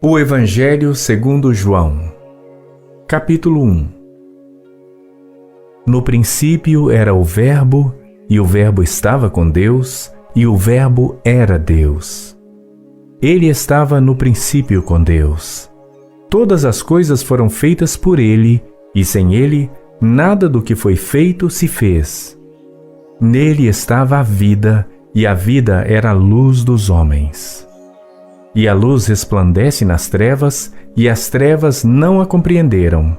O Evangelho segundo João, capítulo 1. No princípio era o Verbo, e o Verbo estava com Deus, e o Verbo era Deus. Ele estava no princípio com Deus. Todas as coisas foram feitas por ele, e sem ele, nada do que foi feito se fez. Nele estava a vida, e a vida era a luz dos homens. E a luz resplandece nas trevas, e as trevas não a compreenderam.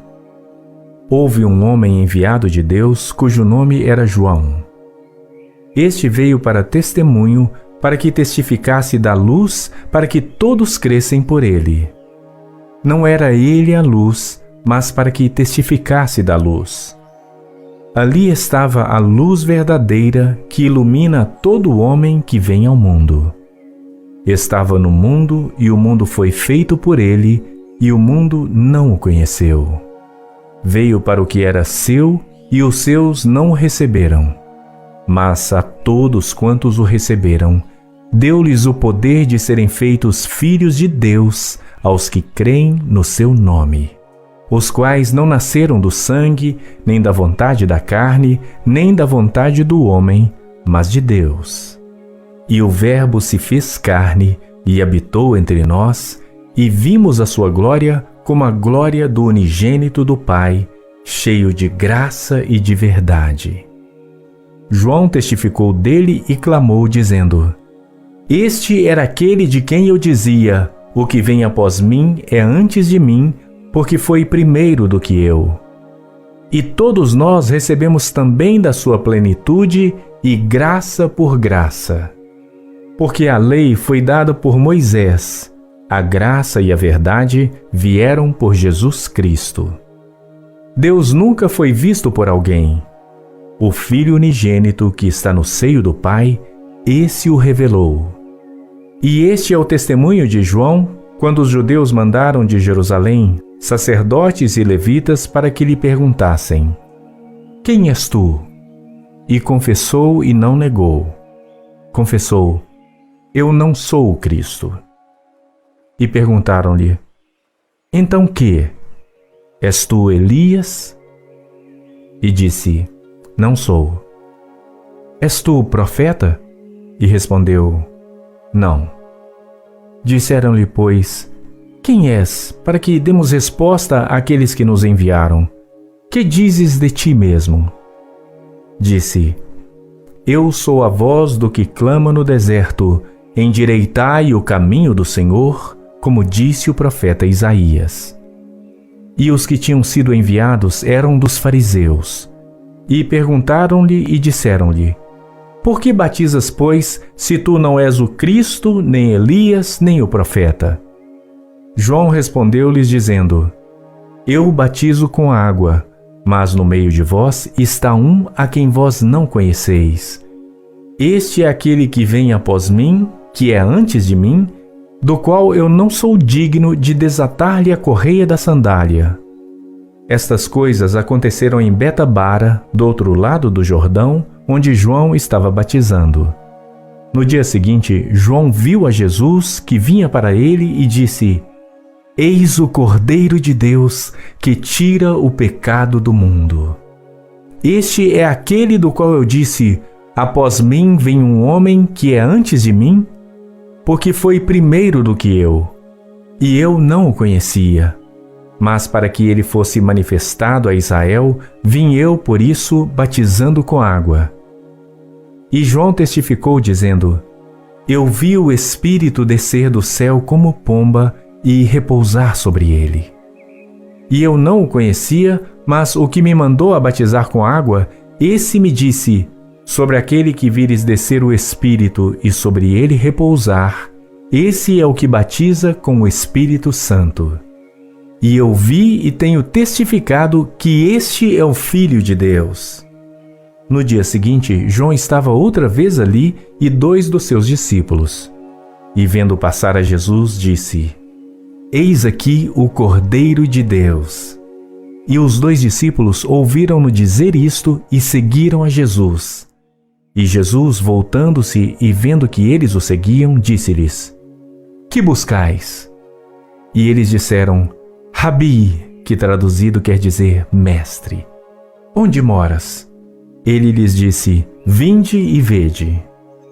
Houve um homem enviado de Deus, cujo nome era João. Este veio para testemunho, para que testificasse da luz, para que todos crescem por ele. Não era ele a luz, mas para que testificasse da luz. Ali estava a luz verdadeira, que ilumina todo homem que vem ao mundo. Estava no mundo, e o mundo foi feito por ele, e o mundo não o conheceu. Veio para o que era seu, e os seus não o receberam. Mas a todos quantos o receberam, deu-lhes o poder de serem feitos filhos de Deus, aos que creem no seu nome, os quais não nasceram do sangue, nem da vontade da carne, nem da vontade do homem, mas de Deus. E o Verbo se fez carne e habitou entre nós, e vimos a sua glória como a glória do unigênito do Pai, cheio de graça e de verdade. João testificou dele e clamou, dizendo: Este era aquele de quem eu dizia: O que vem após mim é antes de mim, porque foi primeiro do que eu. E todos nós recebemos também da sua plenitude, e graça por graça. Porque a lei foi dada por Moisés, a graça e a verdade vieram por Jesus Cristo. Deus nunca foi visto por alguém. O Filho unigênito que está no seio do Pai, esse o revelou. E este é o testemunho de João, quando os judeus mandaram de Jerusalém sacerdotes e levitas para que lhe perguntassem: Quem és tu? E confessou e não negou. Confessou: Eu não sou o Cristo. E perguntaram-lhe: Então que? És tu Elias? E disse: Não sou. És tu o profeta? E respondeu: Não. Disseram-lhe, pois: Quem és, para que demos resposta àqueles que nos enviaram? Que dizes de ti mesmo? Disse: Eu sou a voz do que clama no deserto: Endireitai o caminho do Senhor, como disse o profeta Isaías. E os que tinham sido enviados eram dos fariseus. E perguntaram-lhe e disseram-lhe: Por que batizas, pois, se tu não és o Cristo, nem Elias, nem o profeta? João respondeu-lhes dizendo: Eu batizo com água, mas no meio de vós está um a quem vós não conheceis. Este é aquele que vem após mim, que é antes de mim, do qual eu não sou digno de desatar-lhe a correia da sandália. Estas coisas aconteceram em Betabara, do outro lado do Jordão, onde João estava batizando. No dia seguinte, João viu a Jesus, que vinha para ele, e disse: Eis o Cordeiro de Deus, que tira o pecado do mundo. Este é aquele do qual eu disse: Após mim vem um homem que é antes de mim, porque foi primeiro do que eu, e eu não o conhecia. Mas para que ele fosse manifestado a Israel, vim eu, por isso, batizando com água. E João testificou, dizendo: Eu vi o Espírito descer do céu como pomba e repousar sobre ele. E eu não o conhecia, mas o que me mandou a batizar com água, esse me disse: Sobre aquele que vires descer o Espírito e sobre ele repousar, esse é o que batiza com o Espírito Santo. E eu vi e tenho testificado que este é o Filho de Deus. No dia seguinte, João estava outra vez ali e 2 dos seus discípulos. E vendo passar a Jesus, disse: Eis aqui o Cordeiro de Deus. E os 2 discípulos ouviram-no dizer isto e seguiram a Jesus. E Jesus, voltando-se e vendo que eles o seguiam, disse-lhes: Que buscais? E eles disseram: Rabi, que traduzido quer dizer mestre, onde moras? Ele lhes disse: Vinde e vede.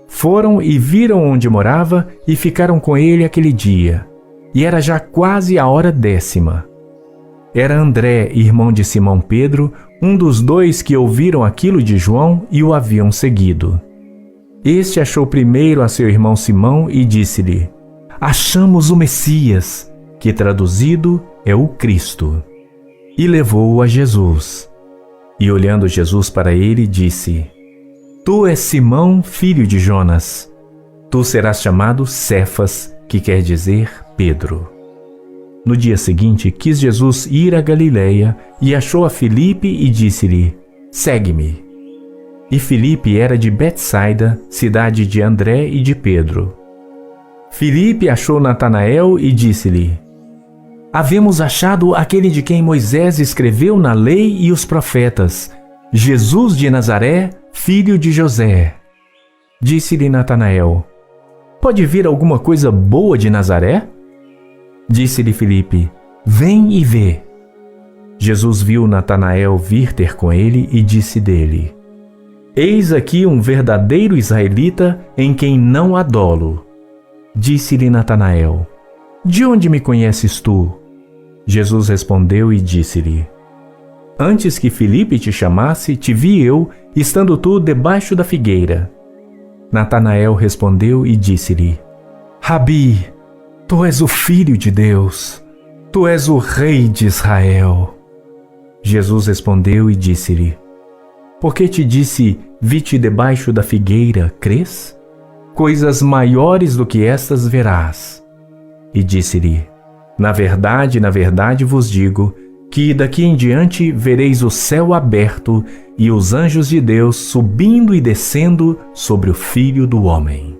Foram e viram onde morava e ficaram com ele aquele dia. E era já quase a hora 10ª. Era André, irmão de Simão Pedro, um dos 2 que ouviram aquilo de João e o haviam seguido. Este achou primeiro a seu irmão Simão e disse-lhe: Achamos o Messias, que traduzido é o Cristo. E levou-o a Jesus. E olhando Jesus para ele, disse: Tu és Simão, filho de Jonas. Tu serás chamado Cefas, que quer dizer Pedro. No dia seguinte, quis Jesus ir a Galiléia e achou a Filipe e disse-lhe: Segue-me. E Filipe era de Betsaida, cidade de André e de Pedro. Filipe achou Natanael e disse-lhe: Havemos achado aquele de quem Moisés escreveu na lei e os profetas, Jesus de Nazaré, filho de José. Disse-lhe Natanael: Pode vir alguma coisa boa de Nazaré? Disse-lhe Filipe: Vem e vê. Jesus viu Natanael vir ter com ele e disse dele: Eis aqui um verdadeiro israelita em quem não há dolo. Disse-lhe Natanael: De onde me conheces tu? Jesus respondeu e disse-lhe: Antes que Filipe te chamasse, te vi eu, estando tu debaixo da figueira. Natanael respondeu e disse-lhe: Rabi, tu és o Filho de Deus, tu és o Rei de Israel. Jesus respondeu e disse-lhe: Por que te disse, vi-te debaixo da figueira, crês? Coisas maiores do que estas verás. E disse-lhe: na verdade vos digo, que daqui em diante vereis o céu aberto e os anjos de Deus subindo e descendo sobre o Filho do Homem.